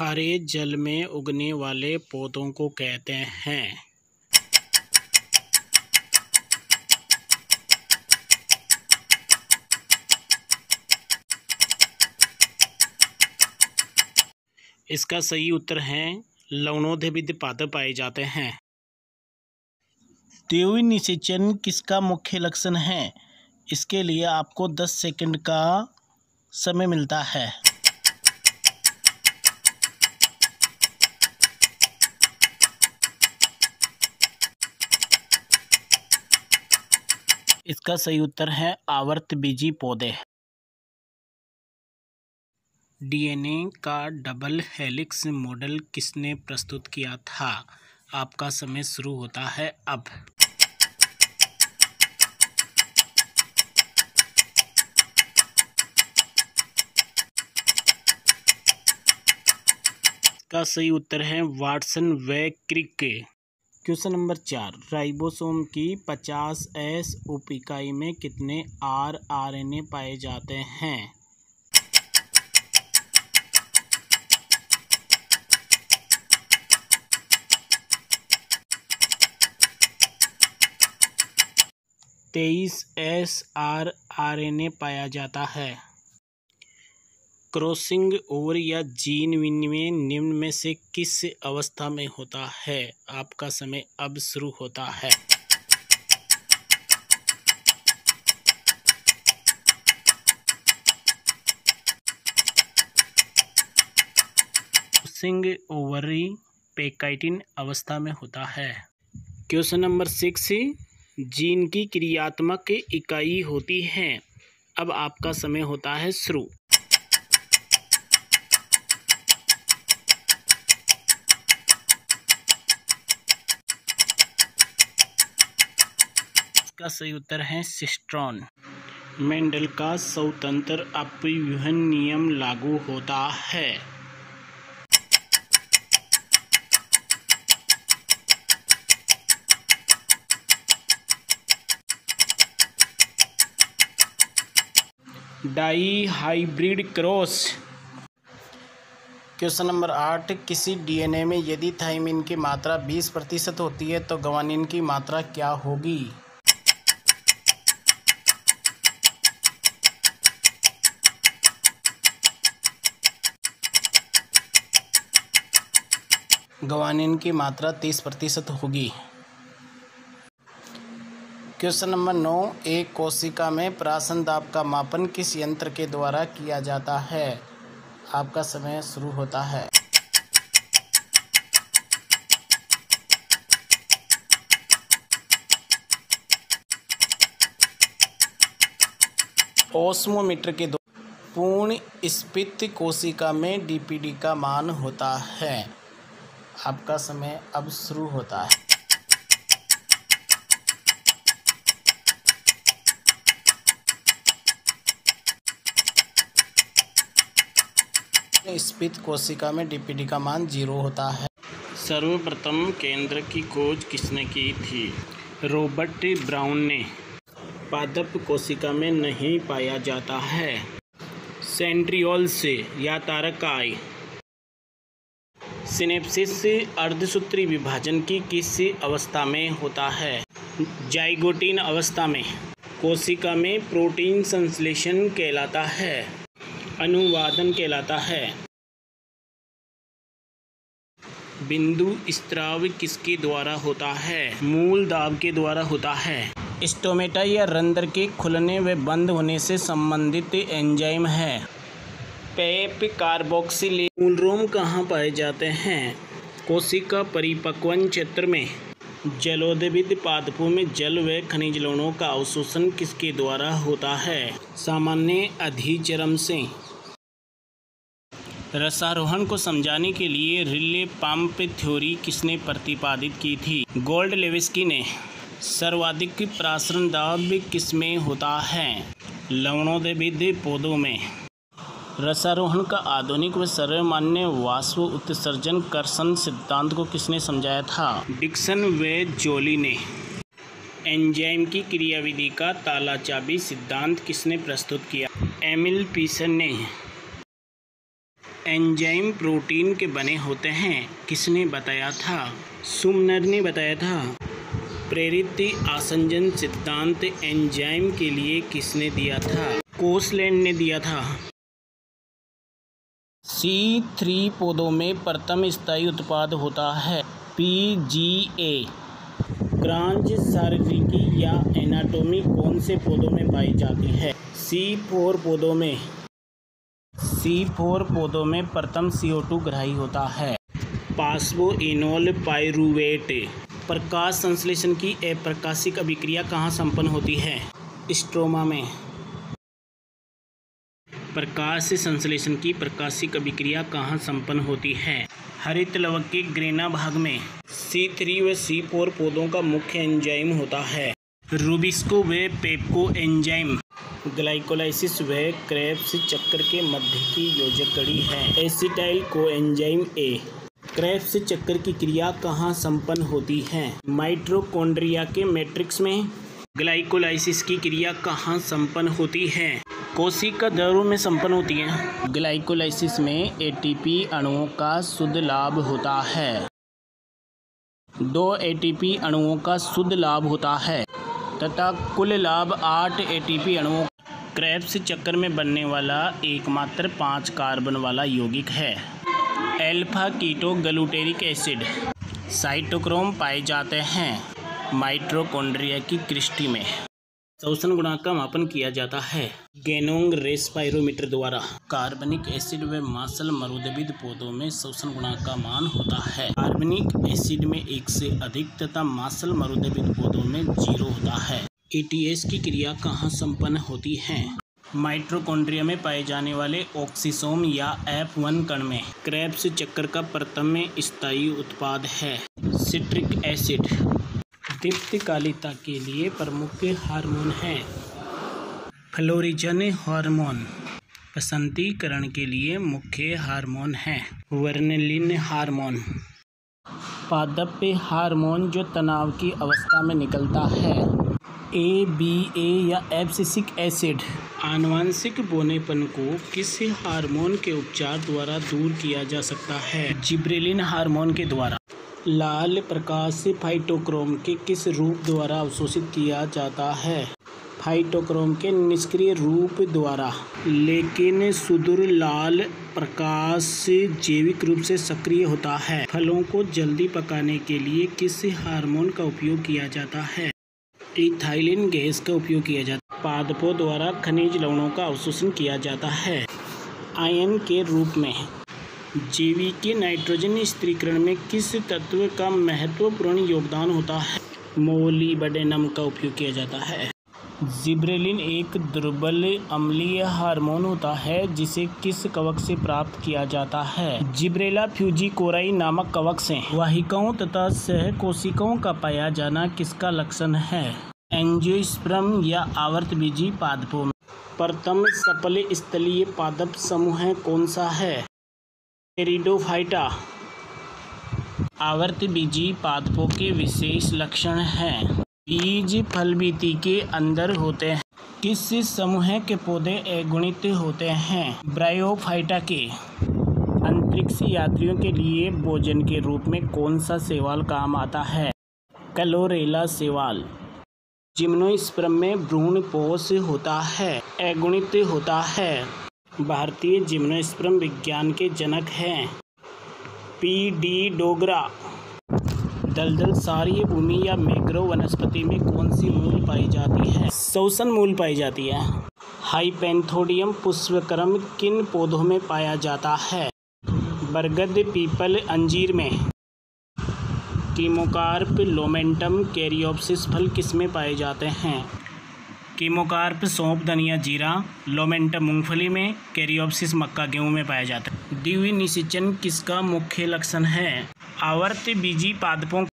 खारे जल में उगने वाले पौधों को कहते हैं? इसका सही उत्तर है लवणोद्भिद पादप पाए जाते हैं। देवी निषेचन किसका मुख्य लक्षण है? इसके लिए आपको 10 सेकंड का समय मिलता है। इसका सही उत्तर है आवर्तबीजी पौधे। डीएनए का डबल हेलिक्स मॉडल किसने प्रस्तुत किया था? आपका समय शुरू होता है अब। इसका सही उत्तर है वाटसन व क्रिक। क्वेश्चन नंबर 4, राइबोसोम की 50S उप इकाई में कितने आरएनए पाए जाते हैं? RNA पाया जाता है। क्रॉसिंग ओवर या जीन विनिमय निम्न में से किस अवस्था में होता है? आपका समय अब शुरू होता है। क्रॉसिंग ओवरी पेकाइटिन अवस्था में होता है। क्वेश्चन नंबर 6, जीन की क्रियात्मक इकाई होती है। अब आपका समय होता है शुरू। इसका सही उत्तर है सिस्ट्रॉन। मेंडल का स्वतंत्र अपव्यूहन नियम लागू होता है। Dihybrid cross. Question number 8, किसी डीएनए में यदि थायमिन की मात्रा 20% होती है तो ग्वानिन की मात्रा क्या होगी? ग्वानिन की मात्रा 30% होगी। क्वेश्चन नंबर 9, एक कोशिका में प्राशन दाब का मापन किस यंत्र के द्वारा किया जाता है? आपका समय शुरू होता है। ओस्मोमीटर के द्वारा पूर्ण स्फीत कोशिका में डीपीडी का मान होता है। आपका समय अब शुरू होता है। स्फीत कोशिका में डीपीडी का मान 0 होता है। सर्वप्रथम केंद्र की खोज किसने की थी? रॉबर्ट ब्राउन ने। पादप कोशिका में नहीं पाया जाता है। सेंट्रियोल्स या तारकाई। सिनेप्सिस अर्धसूत्री विभाजन की किस अवस्था में होता है? जाइगोटिन अवस्था में। कोशिका में प्रोटीन संश्लेषण कहलाता है, अनुवादन कहलाता है। बिंदु स्त्राव किसके द्वारा होता है? मूल दाब के द्वारा होता है। स्टोमेटा या रंध्र के खुलने व बंद होने से संबंधित एंजाइम है। PEP carboxylase. मूलरोम कहाँ पाए जाते हैं? कोशिका परिपक्वन क्षेत्र में। जलोद्भिद पादपों में जल व खनिज लवणों का अवशोषण किसके द्वारा होता है? सामान्य अधिचर्म से। रसारोहण को समझाने के लिए रिले पंप थ्योरी किसने प्रतिपादित की थी? गोल्डलेविस्की ने। सर्वाधिक प्रासरण दाब किसमें होता है? लवणोद्भिद पौधों में। रसारोहण का आधुनिक व सर्वमान्य वाष्प उत्सर्जन कर्षण सिद्धांत को किसने समझाया था? डिक्सन व जोली ने। एंजाइम की क्रियाविधि का ताला चाबी सिद्धांत किसने प्रस्तुत किया? एमिल पीसन ने। एंजाइम प्रोटीन के बने होते हैं, किसने बताया था? सुमनर ने बताया था। प्रेरित आसंजन सिद्धांत एंजाइम के लिए किसने दिया था? कोसलैंड ने दिया था। C3 पौधों में प्रथम स्थायी उत्पाद होता है PGA। ग्रांज शारीरिकी या एनाटॉमी कौन से पौधों में पाई जाती है? C4 पौधों में प्रथम CO2 ग्राही होता है। Phosphoenol pyruvate. प्रकाश संश्लेषण की अप्रकाशिक अभिक्रिया कहाँ संपन्न होती है? स्ट्रोमा में। प्रकाश संश्लेषण की प्रकाशिक अभिक्रिया कहाँ संपन्न होती है? हरित लवक के ग्रेना भाग में। C3 व C4 पौधों का मुख्य एंजाइम होता है रूबिस्को व पेप्को एंजाइम। ग्लाइकोलाइसिस व क्रेब्स चक्र के मध्य की योजक कड़ी है एसिटाइल कोएंजाइम A। क्रेब्स चक्र की क्रिया कहाँ संपन्न होती है? माइटोकॉन्ड्रिया के मैट्रिक्स में। ग्लाइकोलाइसिस की क्रिया कहाँ संपन्न होती है? कोशिका द्रव्यों में संपन्न होती है। ग्लाइकोलाइसिस में ATP अणुओं का शुद्ध लाभ होता है। 2 ATP अणुओं का शुद्ध लाभ होता है तथा कुल लाभ 8 ATP अणुओं। क्रेब्स चक्र में बनने वाला एकमात्र 5 कार्बन वाला यौगिक है alpha keto glutaric acid. Cytochrome पाए जाते हैं माइटोकॉन्ड्रिया की क्रिस्टी में। शोषण गुणांक का मापन किया जाता है गेनोंग रेस्पायरोमीटर द्वारा। कार्बनिक एसिड व मांसल मरुद्भिद पौधों में शोषण गुणांक का मान होता है। कार्बनिक एसिड में 1 से अधिक तथा मांसल मरुद्भिद पौधों में 0 होता है। ATS की क्रिया कहाँ संपन्न होती है? माइटोकॉन्ड्रिया में पाए जाने वाले ऑक्सीसोम या F1 कण में। क्रेब्स चक्र का प्रथम स्थायी उत्पाद है सिट्रिक एसिड। दीप्तिकालिता के लिए प्रमुख हार्मोन है फ्लोरिजन हार्मोन। बसंतीकरण के लिए मुख्य हार्मोन है वर्नलिन हार्मोन। पादप हार्मोन जो तनाव की अवस्था में निकलता है ABA या एब्सिसिक एसिड। आनुवंशिक बौनेपन को किस हार्मोन के उपचार द्वारा दूर किया जा सकता है? जिब्रेलिन हार्मोन के द्वारा। लाल प्रकाश फाइटोक्रोम के किस रूप द्वारा अवशोषित किया जाता है? फाइटोक्रोम के निष्क्रिय रूप द्वारा। लेकिन सुदूर लाल प्रकाश जैविक रूप से सक्रिय होता है। फलों को जल्दी पकाने के लिए किस हार्मोन का उपयोग किया जाता है? इथाइलिन गैस का उपयोग किया जाता है। पादपों द्वारा खनिज लवणों का अवशोषण किया जाता है आयन के रूप में। जैविक नाइट्रोजन स्थिरीकरण में किस तत्व का महत्वपूर्ण योगदान होता है? मोलिब्डेनम का उपयोग किया जाता है। जिब्रेलिन एक दुर्बल अम्लीय हार्मोन होता है जिसे किस कवक से प्राप्त किया जाता है? जिब्रेला फ्यूजिकोराई नामक कवक से। वाहिकाओं तथा सहकोशिकाओं का पाया जाना किसका लक्षण है? एंजियोस्पर्म या आवर्तबीजी पादपों में। प्रथम सफल स्थलीय पादप समूह कौन सा है? टेरिडोफाइटा। आवर्तबीजी पादपों के विशेष लक्षण हैं बीज फलबीती के अंदर होते हैं। किस समूह के पौधे अगुणित होते हैं? ब्रायोफाइटा के। अंतरिक्ष यात्रियों के लिए भोजन के रूप में कौन सा शैवाल काम आता है? क्लोरेला शैवाल। जिम्नोस्पर्म में भ्रूणपोष होता है अगुणित होता है। भारतीय जिम्नोस्पर्म विज्ञान के जनक हैं PD डोगरा। दलदल क्षारीय भूमि या मैंग्रोव वनस्पति में कौन सी मूल पाई जाती है? शोषण मूल पाई जाती है। हाइपेंथोडियम पुष्पक्रम किन पौधों में पाया जाता है? बरगद पीपल अंजीर में। कीमोकार्प लोमेंटम कैरियोप्सिस फल किसमें पाए जाते हैं? कीमोकार्प सौंफ धनिया जीरा। लोमेंटम मूंगफली में। कैरियोप्सिस मक्का गेहूं में पाया जाता है। द्विनिषेचन किसका मुख्य लक्षण है? आवर्तबीजी पादपों